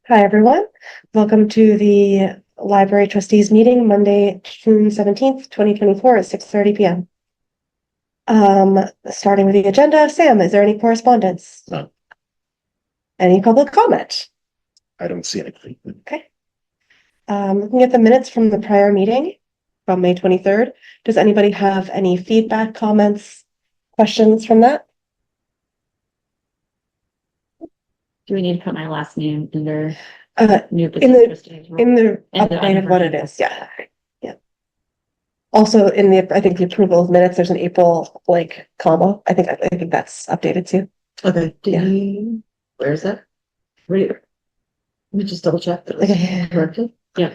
Hi, everyone. Welcome to the Library Trustees meeting, Monday, June 17th, 2024 at 6:30 p.m. Starting with the agenda, Sam, is there any correspondence? No. Any public comment? I don't see anything. Okay. Looking at the minutes from the prior meeting from May 23rd, does anybody have any feedback, comments, questions from that? Do we need to put my last name under new In the trustees role? in the And the updated what it unwritten. is, yeah. Also, in the I think the approval of minutes, there's an April comma. I think that's updated too. Okay, Yeah. where is that? Let me just double check that was Okay. corrected. Yeah.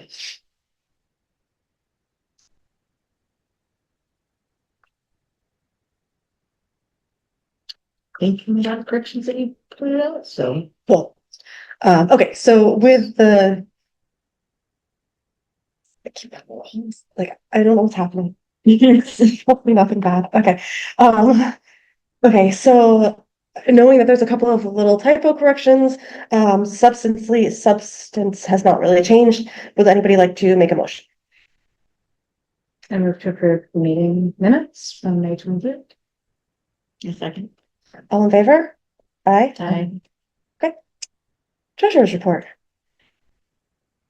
Thank you for the corrections that you pointed out, so. Cool. Okay, so with the I don't know what's happening. Hopefully nothing bad. Okay. Okay, so knowing that there's a couple of little typo corrections, substance has not really changed. Would anybody like to make a motion? I move to approve the meeting minutes from May 23rd. A second. All in favor? Aye. Aye. Treasurer's report.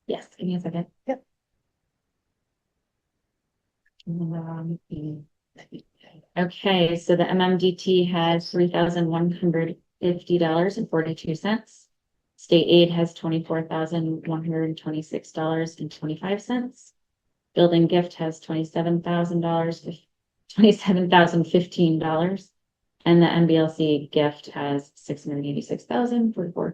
Yes, give me a second. Yep. Okay, so the MMDT has $3,150.42. State aid has $24,126.25. Building gift has $27,015. And the MBLC gift has $686,044.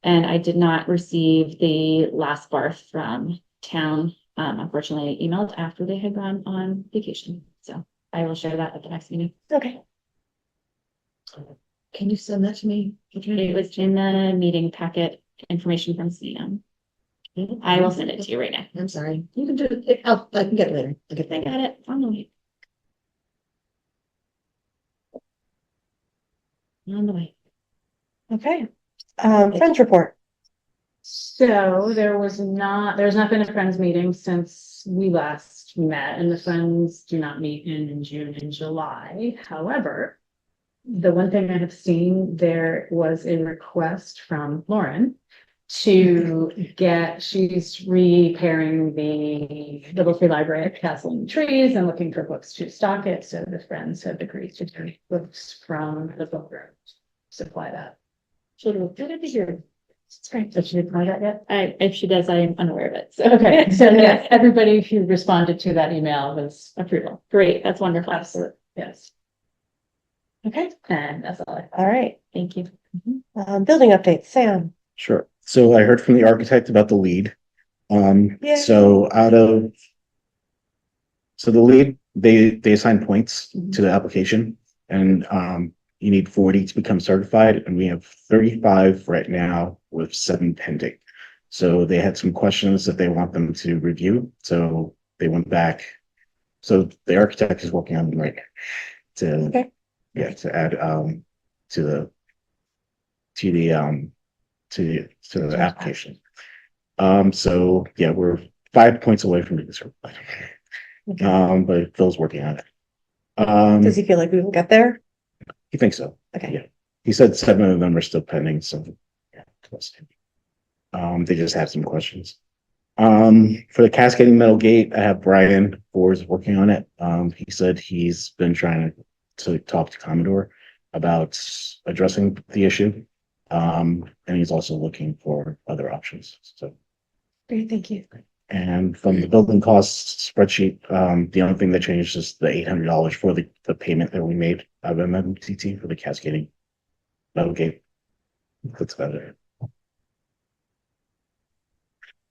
And I did not receive the last barf from town. Unfortunately, I emailed after they had gone on vacation. So I will share that at the next meeting. Okay. Can you send that to me? It was in the meeting packet, information from Sam. I will send it to you right now. I'm sorry. You can do it. I can get it later. I got it on the way. On the way. Okay. Friends report. So there's not been a Friends meeting since we last met, and the Friends do not meet in June and July. However, the one thing I have seen, there was a request from Lauren to she's repairing the Little Free Library at Castling Trees and looking for books to stock it. So the Friends have agreed to take books from the book room, supply that. Should have did it here. It's great. Did she reply that yet? If she does, I am unaware of it. So Okay, so yes, everybody who responded to that email was approval. Great, that's wonderful. absolute, yes. Okay. And that's all I have. All right. Thank you. Building update, Sam. Sure. So I heard from the architect about the lead. Yeah. So the lead, they assign points to the application, and you need 40 to become certified, and we have 35 right now with 7 pending. So they had some questions that they want them to review. So they went back. So the architect is working on them right now to add to the application. So yeah, we're 5 points away from being certified. But Phil's working on it. Does he feel like we will get there? He thinks so. Okay. Yeah. He said 7 of them are still pending, so yeah. They just have some questions. For the cascading metal gate, I have Brian Boers working on it. He said he's been trying to talk to Commodore about addressing the issue. And he's also looking for other options. So Great, thank you. and from the building costs spreadsheet, the only thing that changed is the $800 for the payment that we made of MMTT for the cascading metal gate. That's about it.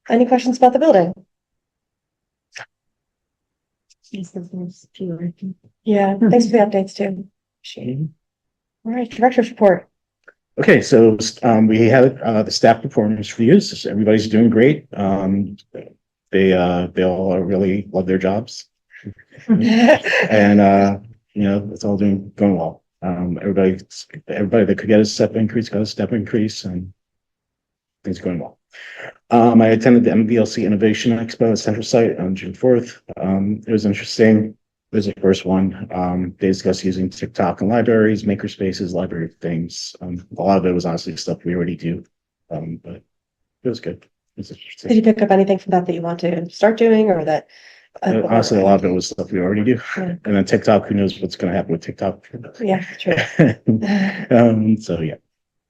Any questions about the building? Yeah, thanks for the updates too. Appreciate it. All right, director's report. Okay, so we had the staff performance reviews. So everybody's doing great. They all really love their jobs, and it's all going well. Everybody that could get a step increase got a step increase, and things are going well. I attended the MVLC Innovation Expo at Central Site on June 4th. It was interesting. It was the first one. They discussed using TikTok in libraries, maker spaces, library things. A lot of it was honestly stuff we already do. But it was good. It was interesting. Did you pick up anything from that you want to start doing or that? Honestly, a lot of it was stuff we already do. Yeah. And then TikTok, who knows what's going to happen with TikTok? Yeah, true. So yeah,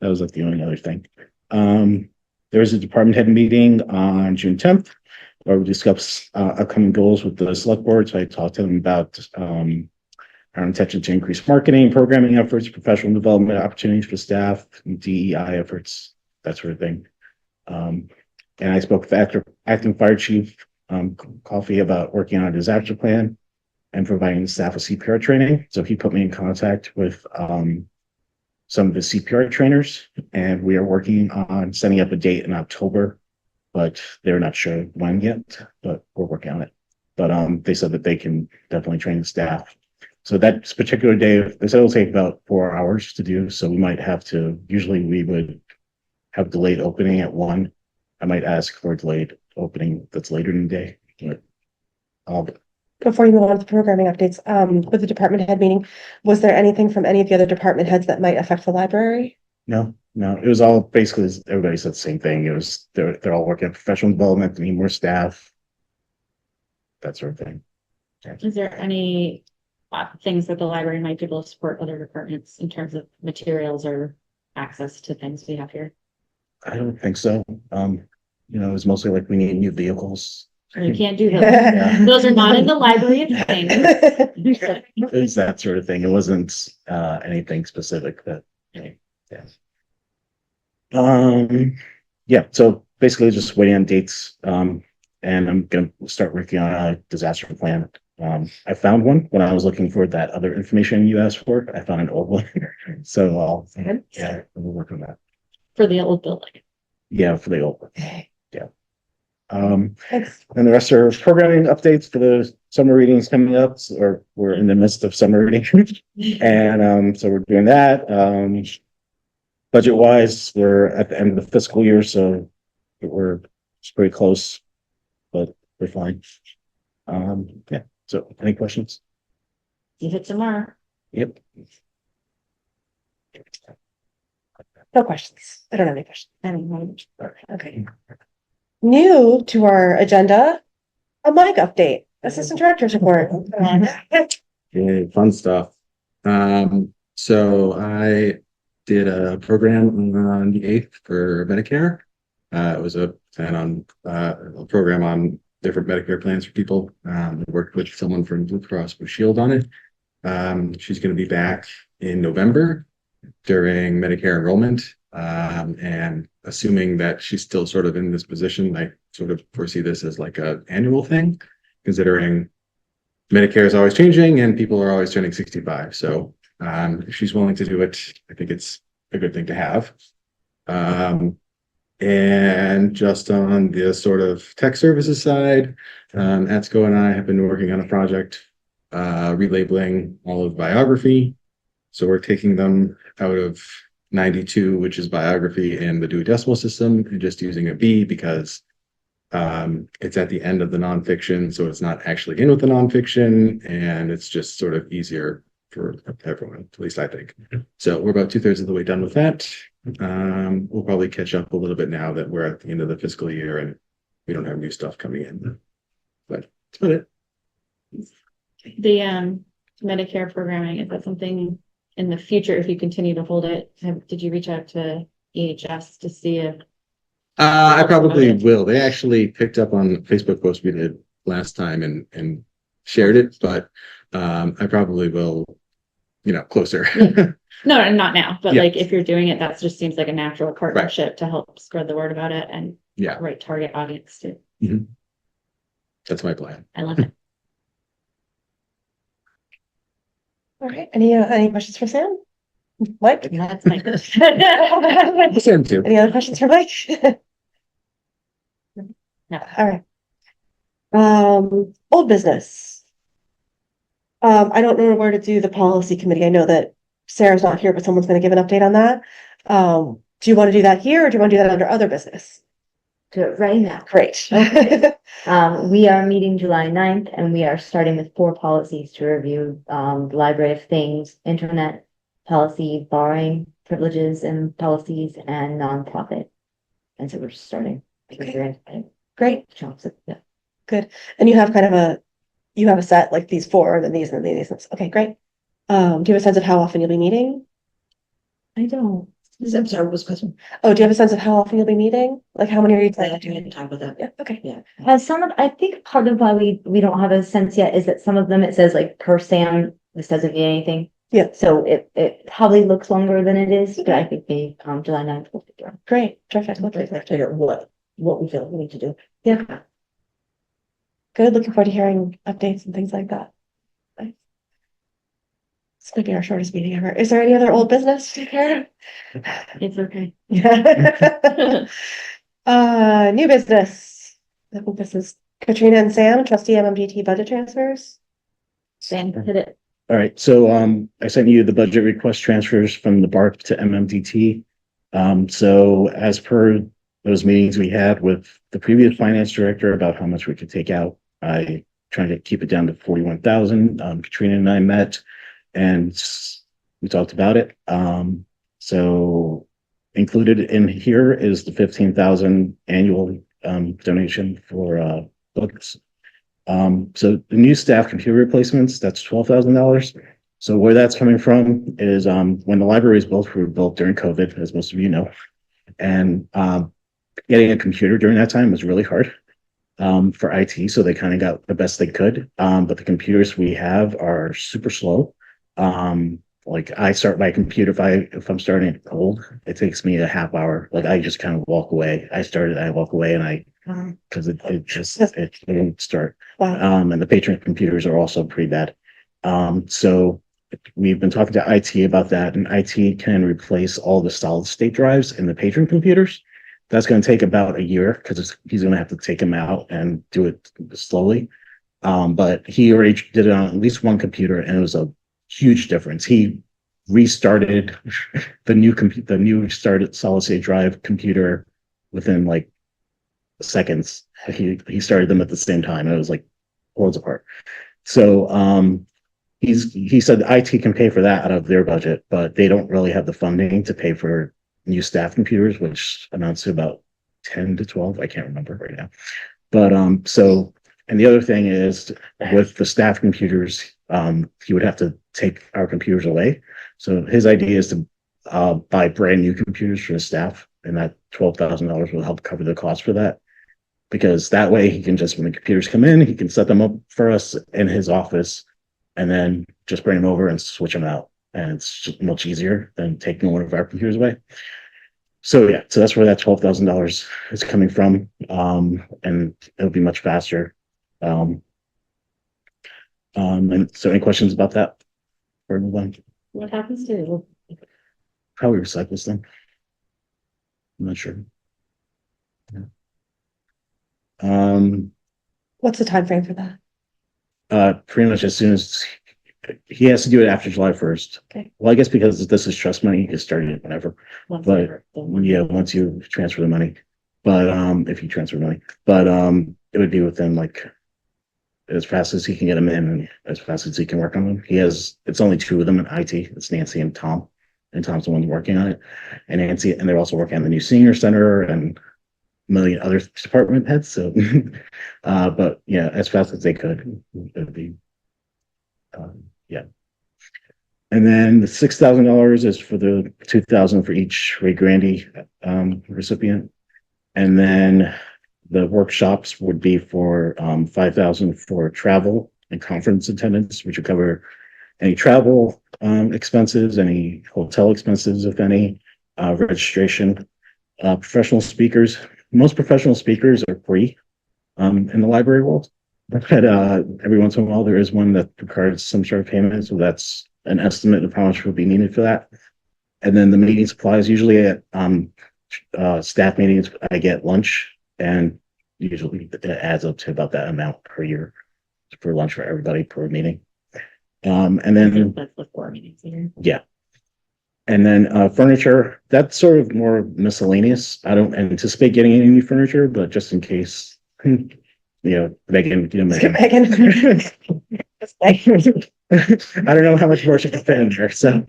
that was like the only other thing. There was a department head meeting on June 10th where we discussed upcoming goals with the select board. So I talked to them about our intention to increase marketing, programming efforts, professional development opportunities for staff, DEI efforts, that sort of thing. And I spoke with acting fire chief Coffee about working on a disaster plan and providing the staff with CPR training. So he put me in contact with some of the CPR trainers, and we are working on setting up a date in October, but they're not sure when yet, but we're working on it. But they said that they can definitely train the staff. So that particular day, they said it'll take about 4 hours to do. So we might have to, usually we would have delayed opening at 1. I might ask for a delayed opening that's later in the day. But Before you move on to the programming updates, with the department head meeting, was there anything from any of the other department heads that might affect the library? no, it was all basically everybody said the same thing. It was they're all working on professional development, need more staff, that sort of thing. Is there any things that the library might be able to support other departments in terms of materials or access to things we have here? I don't think so. It was mostly like we need new vehicles. You can't do those. Yeah. Those are not in the library of things. It was that sort of thing. It wasn't anything specific that, yeah. Yeah, so basically just waiting on dates. And I'm gonna start working on a disaster plan. I found one when I was looking for that other information you asked for. I found an old one. So we'll work on that. For the old building. Yeah, for the old one. Yeah. Thanks. And the rest are programming updates for the summer readings coming up, or we're in the midst of summer reading. And so we're doing that. Budget wise, we're at the end of the fiscal year, so we're pretty close, but we're fine. Yeah. So any questions? You hit tomorrow. Yep. No questions. I don't have any questions. Anyway. Okay. New to our agenda, a mic update, assistant director's report. Yeah, fun stuff. So I did a program on the 8th for Medicare. It was a program on different Medicare plans for people. I worked with someone from Blue Cross Blue Shield on it. She's going to be back in November during Medicare enrollment. And assuming that she's still sort of in this position, I sort of foresee this as like an annual thing, considering Medicare is always changing and people are always turning 65. So if she's willing to do it, I think it's a good thing to have. And just on the sort of tech services side, Atsuko and I have been working on a project relabeling all of biography. So we're taking them out of 92, which is biography in the Dewey Decimal System, and just using a B because it's at the end of the nonfiction, so it's not actually in with the nonfiction, and it's just sort of easier for everyone, at least I think. So we're about 2/3 of the way done with that. We'll probably catch up a little bit now that we're at the end of the fiscal year and we don't have new stuff coming in. But that's about it. The Medicare programming, is that something in the future, if you continue to hold it, did you reach out to EHS to see if? I probably will. They actually picked up on the Facebook post we did last time and shared it, but I probably will, closer. No, not now, but Yeah. like if you're doing it, that just seems like a natural partnership to help spread the word about it and Yeah, right target audience too. that's my plan. I love it. All right, any questions for Sam? Mike? That's my Sam too. Any other questions for Mike? No. All right. Old business. I don't know where to do the policy committee. I know that Sarah's not here, but someone's going to give an update on that. Do you want to do that here or do you want to do that under other business? do it right now. Great. We are meeting July 9th, and we are starting with 4 policies to review, the Library of Things, internet policy, borrowing privileges and policies, and nonprofit. And so we're just starting. Because Okay. we're in Great. chunks of, yeah. And you have kind of you have a set, like these four, then these, and then these. Okay, great. Do you have a sense of how often you'll be meeting? I don't. I'm sorry, what was the question? Oh, do you have a sense of how often you'll be meeting? Like how many are you I planning didn't to? talk about that. Yeah, okay. Yeah. Some of, I think part of why we don't have a sense yet is that some of them, it says like per SAM, this doesn't mean anything. Yeah. So it probably looks longer than it is, but I think maybe, July 9th will figure out. Great, terrific. Okay, I figure what we feel we need to do. Yeah. Good, looking forward to hearing updates and things like that. Nice. This might be our shortest meeting ever. Is there any other old business to take care of? It's okay. Yeah. New business. I think this is Katrina and Sam, trustee MMGT budget transfers. Sam, hit it. All right, so I sent you the budget request transfers from the BARC to MMDT. So as per those meetings we had with the previous finance director about how much we could take out, I tried to keep it down to 41,000. Katrina and I met and we talked about it. So included in here is the 15,000 annual donation for books. So the new staff computer replacements, that's $12,000. So where that's coming from is when the libraries both were built during COVID, as most of you know, and getting a computer during that time was really hard for IT. So they kind of got the best they could. But the computers we have are super slow. Like I start my computer if I'm starting it cold, it takes me a half hour. Like I just kind of walk away. I walk away and because it didn't start. Wow. And the patron computers are also pretty bad. So we've been talking to IT about that, and IT can replace all the solid state drives in the patron computers. That's going to take about a year because he's going to have to take them out and do it slowly. But he already did it on at least one computer, and it was a huge difference. He restarted the new started solid state drive computer within like seconds. He started them at the same time, and it was like worlds apart. So he said IT can pay for that out of their budget, but they don't really have the funding to pay for new staff computers, which amounts to about 10 to 12. I can't remember right now. But so, and the other thing is with the staff computers, he would have to take our computers away. So his idea is to buy brand new computers for the staff, and that $12,000 will help cover the cost for that. Because that way he can just, when the computers come in, he can set them up for us in his office and then just bring them over and switch them out. And it's just much easier than taking one of our computers away. So yeah, so that's where that $12,000 is coming from. And it'll be much faster. And so any questions about that for everyone? What happens to Probably recycle them. I'm not sure. Yeah. What's the time frame for that? Pretty much as soon as he has to do it after July 1st. Okay. Well, I guess because this is trust money, he can start it whenever. But yeah, once you transfer the money. But if you transfer money, but it would be within like as fast as he can get them in and as fast as he can work on them. It's only 2 of them in IT. It's Nancy and Tom. And Tom's the one working on it. And Nancy, and they're also working on the new senior center and million other department heads. So, but yeah, as fast as they could, it'd be, yeah. And then the $6,000 is for the 2,000 for each Ray Grandy recipient, and then the workshops would be for 5,000 for travel and conference attendance, which would cover any travel expenses, any hotel expenses, if any, registration, professional speakers. Most professional speakers are free in the library world, but every once in a while there is one that requires some sort of payment, so that's an estimate of how much would be needed for that. And then the meeting supplies, usually at staff meetings, I get lunch, and usually it adds up to about that amount per year for lunch for everybody per meeting. And then that's the 4 meetings here. yeah. And then furniture, that's sort of more miscellaneous. I don't anticipate getting any new furniture, but just in case, Megan, Megan. I don't know how much more she can fit in there, so.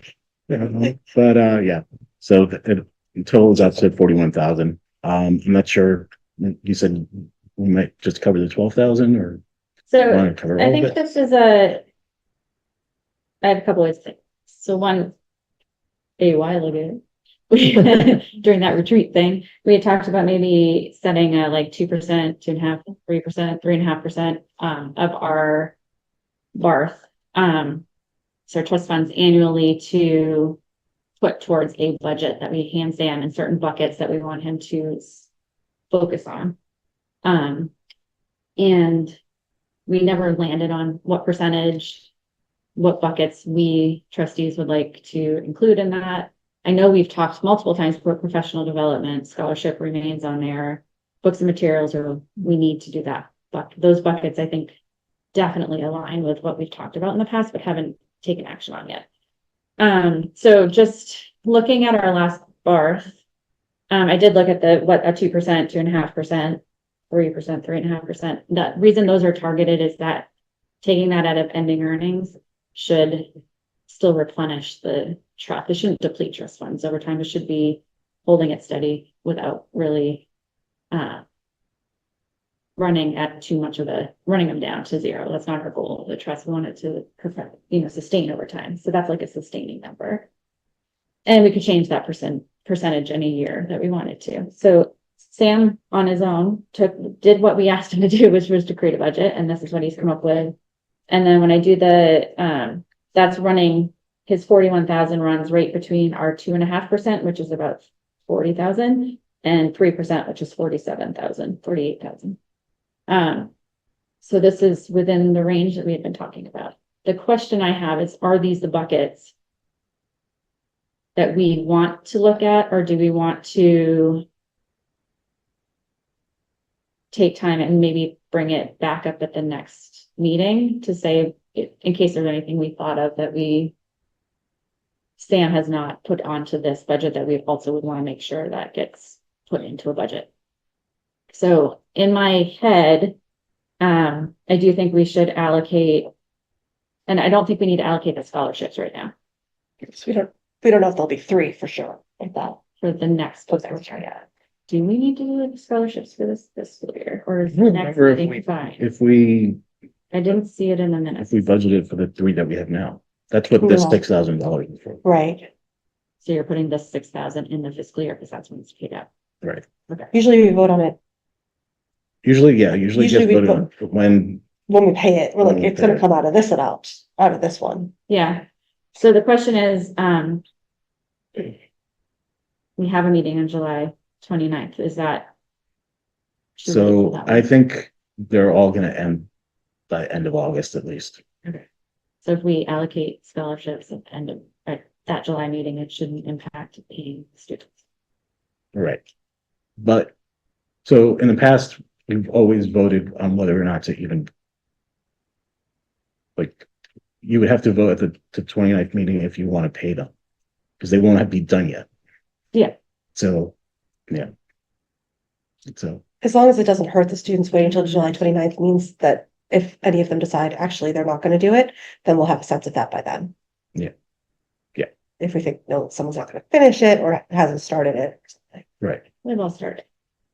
But yeah, so it totals out to 41,000. I'm not sure, you said we might just cover the 12,000 or So want to cover I all of think it? this is I have a couple ways to think. So one, a while ago, during that retreat thing, we had talked about maybe setting a like 2%, 2.5%, 3%, 3.5% of our BARF, so trust funds annually to put towards a budget that we hand Sam in certain buckets that we want him to focus on. And we never landed on what percentage, what buckets we trustees would like to include in that. I know we've talked multiple times for professional development, scholarship remains on there, books and materials, or we need to do that. But those buckets, I think, definitely align with what we've talked about in the past, but haven't taken action on yet. So just looking at our last BARF, I did look at a 2%, 2.5%, 3%, 3.5%. The reason those are targeted is that taking that out of ending earnings should still replenish the trust. It shouldn't deplete trust funds over time. It should be holding it steady without really running them down to zero. That's not our goal of the trust. We want it to sustain over time. So that's like a sustaining number. And we could change that percentage in a year that we wanted to. So Sam on his own did what we asked him to do, which was to create a budget, and this is what he's come up with. And then when I do that's running his 41,000 runs right between our 2.5%, which is about 40,000, and 3%, which is 48,000. So this is within the range that we had been talking about. The question I have is, are these the buckets that we want to look at, or do we want to take time and maybe bring it back up at the next meeting to say, in case there's anything we thought of that Sam has not put onto this budget that we also would want to make sure that gets put into a budget. So in my head, I do think we should allocate, and I don't think we need to allocate the scholarships right now So we don't know if there'll be 3 for sure, like that. for the next. Yeah. Do we need to do the scholarships for this fiscal year, or is the next Remember meeting fine? if we I didn't see it in the minutes. budgeted for the 3 that we have now, that's what this Yeah. $6,000 is for. Right. So you're putting this 6,000 in the fiscal year because that's when it's paid out. Right. Usually we vote on it Usually Usually just we voted on when, when we pay it. We're like, When we it's pay gonna it. come out of this amount, out of this one. Yeah. So the question is, we have a meeting on July 29th. Is that? should we so do that I one? think they're all gonna end by end of August at least. So if we allocate scholarships at the end of that July meeting, it shouldn't impact paying students. Right. But, so in the past, we've always voted on whether or not to even. Like, you would have to vote at the 29th meeting if you want to pay them. Because they won't have be done yet. Yeah. So, yeah. So, As long as it doesn't hurt the students waiting until July 29th means that if any of them decide actually they're not gonna do it, then we'll have a sense of that by then. Yeah. Yeah. If we think, no, someone's not gonna finish it or hasn't started it or something. right. We've all started.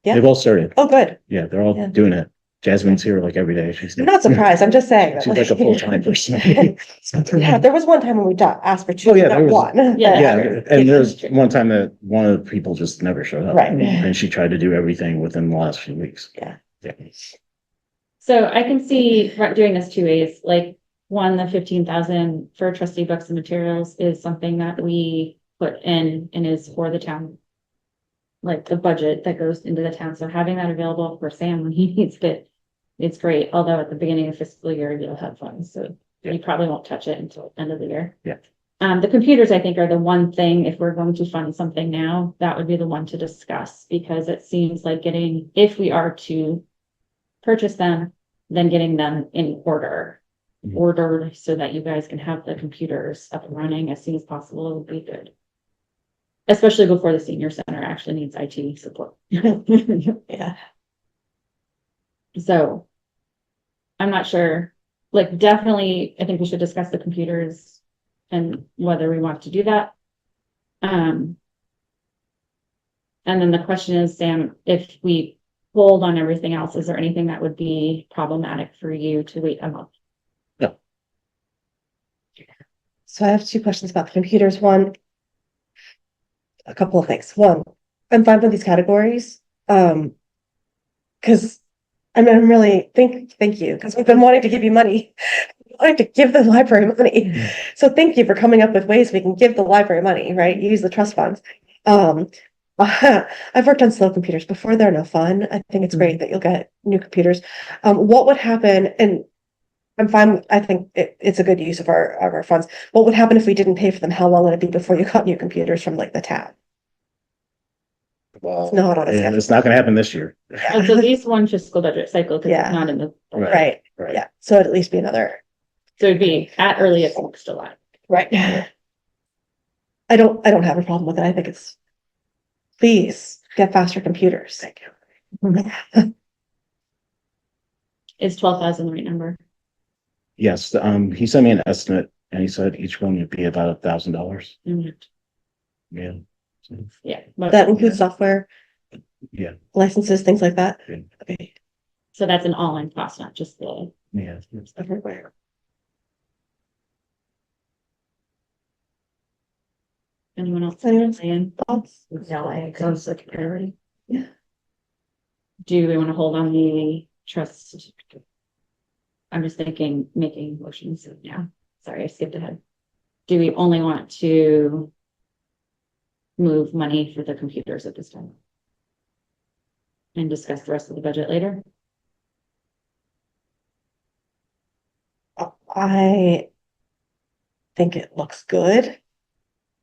Yeah. They've all started. Oh, good. Yeah, they're all Yeah. doing it. Jasmine's here like every day. She's I'm not surprised. I'm just saying. that, She's like a full-time person. Yeah, there was one time when we asked for 2, Oh, yeah, not there was- 1. Yeah. Yeah, and there's true. one time that one of the people just never showed up. Right. And she tried to do everything within the last few weeks. Yeah. Yeah. So I can see doing this 2 ways, like one, the 15,000 for trustee books and materials is something that we put in and is for the town. Like the budget that goes into the town. So having that available for Sam when he needs it, it's great. Although at the beginning of fiscal year, you'll have funds, so Yeah. you probably won't touch it until the end of the year. Yeah. The computers, I think, are the one thing, if we're going to fund something now, that would be the one to discuss, because it seems like if we are to purchase them, then getting them in Mhm. ordered so that you guys can have the computers up and running as soon as possible would be good. especially before the senior center actually needs IT support. Yeah. So I'm not sure, like, definitely, I think we should discuss the computers and whether we want to do that. And then the question is, Sam, if we hold on everything else, is there anything that would be problematic for you to wait a month? So I have two questions about the computers. One, a couple of things. One, I'm fine with these categories. Because I'm really thank you, because we've been wanting to give you money. Wanting to give the library money. So thank you for coming up with ways we can give the library money, right? Use the trust funds. I've worked on slow computers before. They're no fun. I think it's great that you'll get new computers. What would happen, and I'm fine, I think it's a good use of our funds. What would happen if we didn't pay for them? How long would it be before you got new computers from like the town? Well, It's not on a and schedule. it's not gonna happen this year. And so these one fiscal budget cycle, because Yeah. it's not in the, Right, Right. yeah. So it'd at least be another, so it'd be at earliest next July. right. I don't have a problem with it. I think it's, please get faster computers. Thank you. Is 12,000 the right number? Yes, he sent me an estimate and he said each one would be about $1,000. Mhm. Yeah. So, Yeah, but That includes software, yeah, licenses, things like that. Yeah. Okay. so that's an all-in cost, not just the, yeah. Everywhere. anyone else? Anyone? Saying, Thoughts? No, I agree. Sounds like a priority. do we want to hold on the trust? I'm just thinking, making motions now. Sorry, I skipped ahead. Do we only want to move money for the computers at this time? And discuss the rest of the budget later? I think it looks good.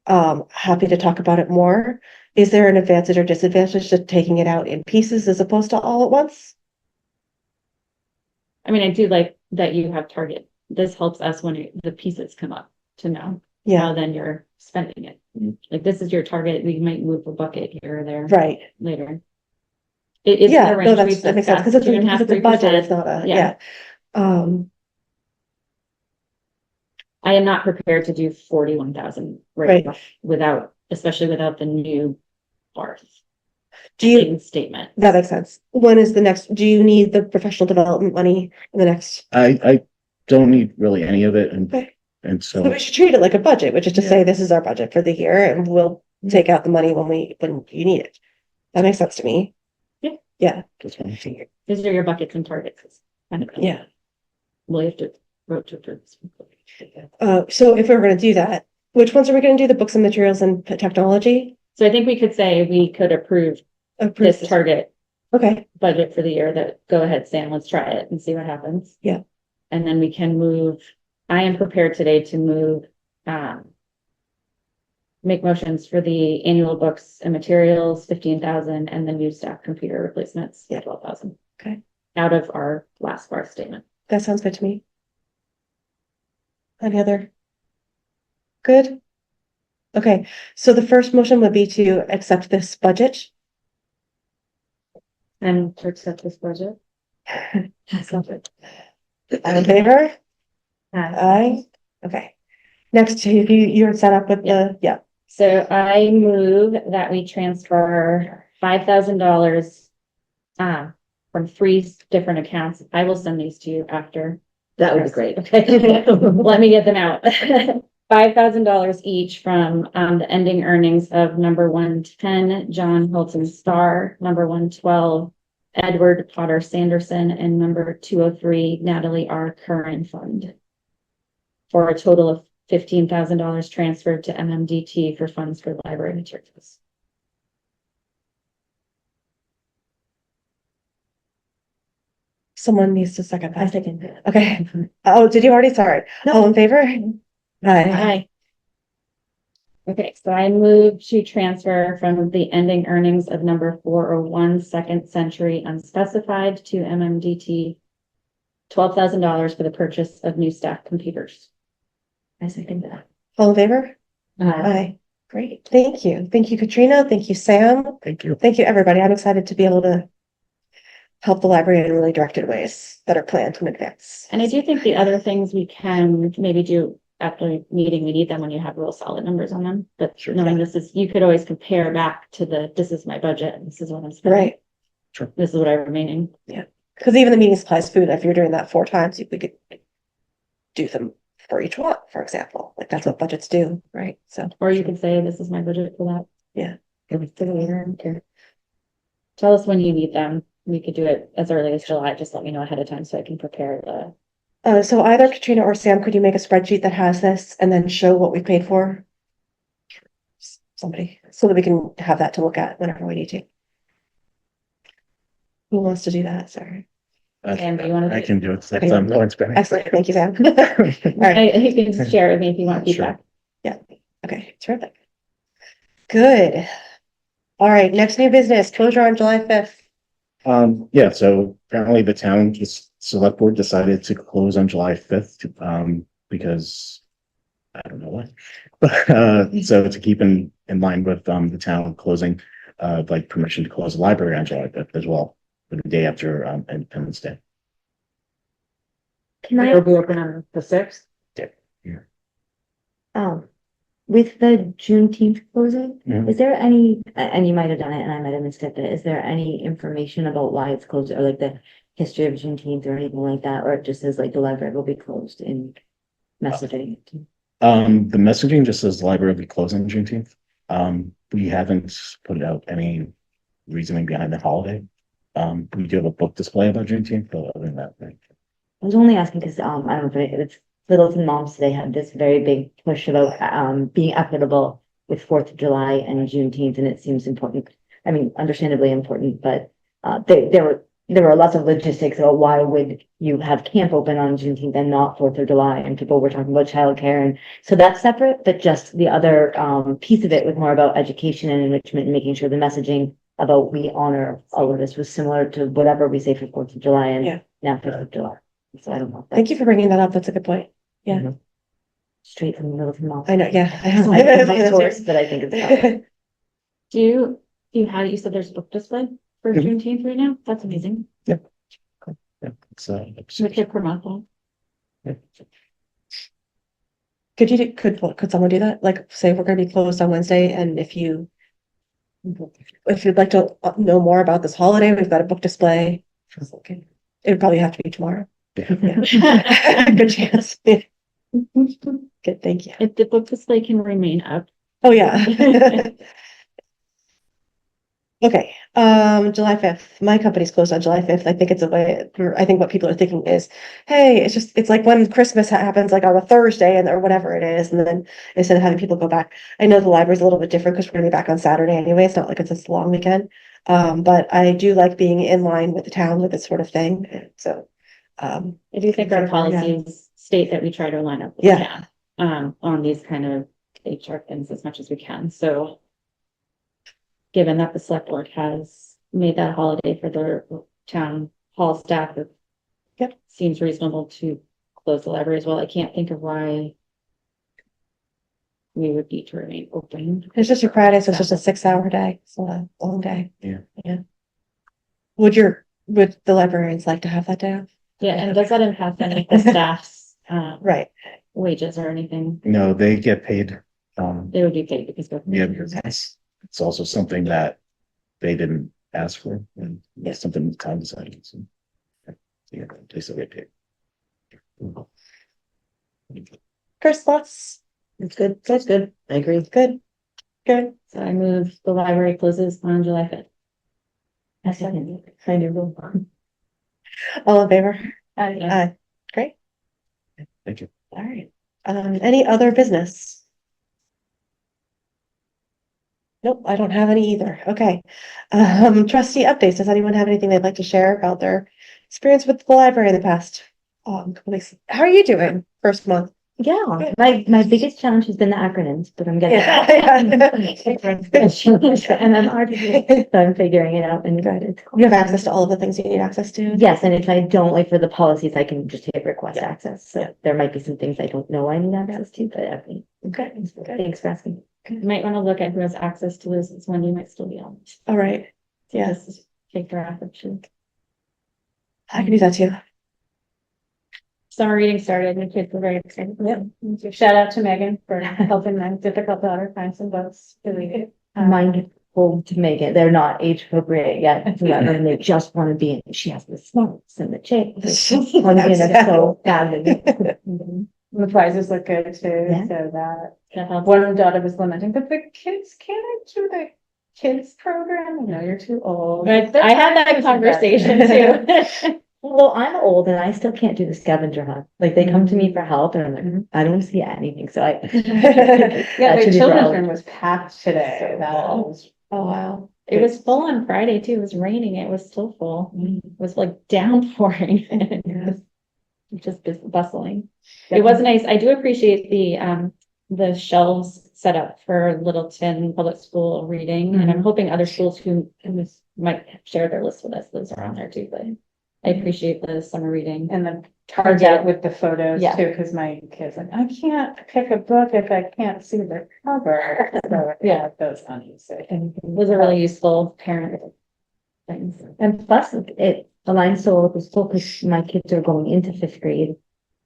Happy to talk about it more. Is there an advantage or disadvantage to taking it out in pieces as opposed to all at once? I mean, I do like that you have target. This helps us when the pieces come up to know Yeah, how then you're spending it. Like, this is your target. We might move a bucket here or there right. later. It's Yeah, a no, range. that We've makes sense, because discussed 2.5%, it's a budget, it's 3%. not a, Yeah. yeah. I am not prepared to do 41,000 Right. now without, especially without the new BARF Do you, statement. that makes sense. When is the next, do you need the professional development money in the next? I don't need really any of it Okay. and So so, we should treat it like a budget, which is to Yeah. say, this is our budget for the year and we'll take out the money when you need it. That makes sense to me. Yeah. Yeah, that's one thing. These are your buckets and targets. It's kind of, yeah. well, you have to vote to approve this. So if we we're gonna do that, which ones are we gonna do? The books and materials and technology? So I think we could say we could approve Approve this target Okay, budget for the year. That, go ahead, Sam, let's try it and see what happens. Yeah. And then we can move, I am prepared today to move, make motions for the annual books and materials, 15,000, and the new staff computer replacements, Yeah. 12,000. Okay. Out of our last bar statement. that sounds good to me. Any other? Good? Okay, so the first motion would be to accept this budget. And to accept this budget. All in favor? Aye. Okay. Next, you're set up with the, yeah, So I move that we transfer $5,000 from 3 different accounts. I will send these to you after. That would be great. Okay, let me get them out. $5,000 each from the ending earnings of number 110, John Hilton Starr, number 112, Edward Potter Sanderson, and number 203, Natalie R. Curran Fund. For a total of $15,000 transferred to MMDT for funds for library materials. someone needs to second I that. second it. Okay. Oh, did you already? Sorry. All in favor? Aye. Aye. Okay, so I move to transfer from the ending earnings of number 401 Second Century Unspecified to MMDT $12,000 for the purchase of new staff computers. I second that. All in favor? Uh, Aye. Great. Thank you. Thank you, Katrina. Thank you, Sam. Thank you. Thank you, everybody. I'm excited to be able to help the library in really directed ways that are planned in advance. And I do think the other things we can maybe do after meeting, we need them when you have real solid numbers on them, but Sure. knowing this is, you could always compare back to this is my budget, and this is what I'm spending. Right. Sure. This is what I'm remaining. Because even the meeting supplies food, if you're doing that 4 times, we could do them for each one, for example. Like that's what budgets do, right? So, Or you could say, this is my budget for that. Yeah. For the later, okay. Tell us when you need them. We could do it as early as July. Just let me know ahead of time so I can prepare the. so either Katrina or Sam, could you make a spreadsheet that has this and then show what we paid for? Somebody, so that we can have that to look at whenever we need to. Who wants to do that? Sorry. Sam, do you want to? I can do it. That's Lauren spending. Excellent. Thank you, Sam. All right. You can just share with me if you want Sure. feedback. Okay, terrific. Good. All right, next new business, closure on July 5th. Yeah, so apparently the town just select board decided to close on July 5th, because I don't know why. But so to keep in line with the town closing, like permission to close the library on July 5th as well, for the day after Independence Day. Can I, It'll be open on the 6th. with the Juneteenth closing, Mhm. is there any, and you might have done it and I might have missed it, but is there any information about why it's closed or like the history of Juneteenth or anything like that? Or it just says like the library will be closed in messaging? The messaging just says the library will be closing on Juneteenth. We haven't put out any reasoning behind the holiday. We do have a book display about Juneteenth, but other than that, I was only asking because, I don't know if it's Littleton moms today had this very big push about, being equitable with 4th of July and Juneteenth, and it seems important. I mean, understandably important, but, there were lots of logistics about why would you have camp open on Juneteenth and not 4th of July, and people were talking about childcare, and so that's separate, but just the other, piece of it was more about education and enrichment and making sure the messaging about we honor all of this was similar to whatever we say for 4th of July and Yeah. now 5th of July. So I don't know. Thank you for bringing that up. That's a good point. Yeah. Straight from the middle of the mouth. I know, yeah. It's my source, but I think it's not. Do you have, you said there's a book display for Mhm. Juneteenth right now? That's amazing. yeah, it's We could promote that. Could someone do that? Like, say we're gonna be closed on Wednesday, and if you'd like to know more about this holiday, we've got a book display. Okay. It would probably have to be tomorrow. Yeah. Good chance. Good, thank you. If the book display can remain up. Oh, yeah. Okay, July 5th. My company's closed on July 5th. I think it's a way, I think what people are thinking is, hey, it's like when Christmas happens, like on a Thursday and or whatever it is, and then instead of having people go back. I know the library's a little bit different because we're gonna be back on Saturday anyway. It's not like it's this long weekend. But I do like being in line with the town with this sort of thing. So, I do think our Yeah. policies state that we try to line up with the Yeah. town, on these kind of HR things as much as we can, so. Given that the select board has made that holiday for their town hall staff, it. Yep. Seems reasonable to close the library as well. I can't think of why. We would need to remain open. it's just a Friday, so it's just a 6-hour day. It's a long day. Yeah. Yeah. Would the librarians like to have that day off? Yeah, and does that impact any of the staff's, Right. wages or anything? No, they get paid. They would be paid because. Yeah, because it's also something that they didn't ask for, and it's something the town decided. So, yeah, they still get paid. First thoughts? It's good. That's good. I agree. Good. Good. So I move the library closes on July 5th. I second it. I do. All in favor? Yeah. Great. Thank you. All right. Any other business? Nope, I don't have any either. Okay. Trustee updates. Does anyone have anything they'd like to share about their experience with the library in the past couple weeks? How are you doing? First month. Yeah, my biggest challenge has been the acronyms, but I'm getting. And I'm already, so I'm figuring it out and guided. You have access to all of the things you need access to? Yes, and if I don't, like for the policies, I can just hit request access. So there might be some things I don't know I need access to, but I think. Okay. Thanks for asking. You might want to look at who has access to this, it's when you might still be on. All right. Yes, Yes. Take draft of shoot. I can do that too. Summer reading started and the kids were very excited. Yep. Shout out to Megan for helping my difficult daughter find some books to read. Mindful to make it, they're not age appropriate yet, and they just want to be in, she has the smarts and the chicks. Want to be in it so badly. The prizes look good too, Yeah. so that That helps. one daughter was lamenting, but the kids, can I do the kids program? No, you're too old. But I had that conversation too. Well, I'm old and I still can't do the scavenger hunt. Like they come to me for help and I'm like, I don't see anything, so I. Yeah, That the should be children's for room was packed today. That was Oh, wow. It was full on Friday too. It was raining. It was still full. It was like downpouring. It was just bustling. It was nice. I do appreciate the shelves set up for Littleton Public School reading, and I'm hoping other schools who might share their list with us, those are on there too, but I appreciate the summer reading. and the target with the photos Yeah. too, because my kids like, I can't pick a book if I can't see the cover. So yeah, those funny. So It was a really useful parent thing. And plus, it aligns so well with the school because my kids are going into fifth grade.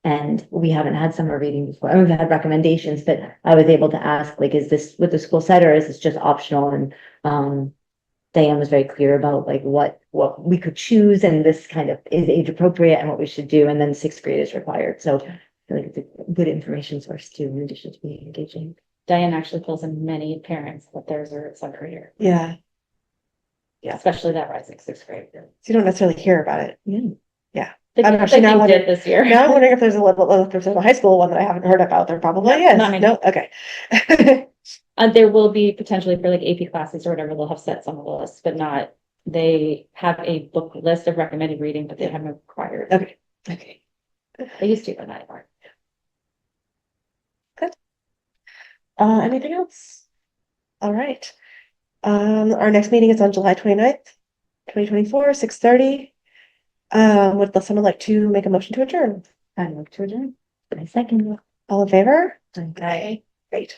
And we haven't had summer reading before. I mean, we've had recommendations, but I was able to ask, like, is this what the school said, or is this just optional? And Diane was very clear about like what we could choose, and this kind of is age appropriate and what we should do. And then sixth grade is required. So I feel like it's a good information source too, in addition to being engaging. Diane actually pulls in many parents that theirs are summer reader, Yeah. Yeah. especially that rising sixth grade. So you don't necessarily hear about it. Like, I'm actually like now you wondering- did this year. Now I'm wondering if there's a high school one that I haven't heard about. There probably No, is. not many. No, okay. There will be potentially for like AP classes or whatever, they'll have set some of the lists, but not, they have a book list of recommended reading, but they haven't required. Okay. Okay. They used to, but not anymore. Anything else? All right. Our next meeting is on July 29th, 2024, 6:30. Would someone like to make a motion to adjourn? I look to adjourn. My second. All in favor? Okay. Great.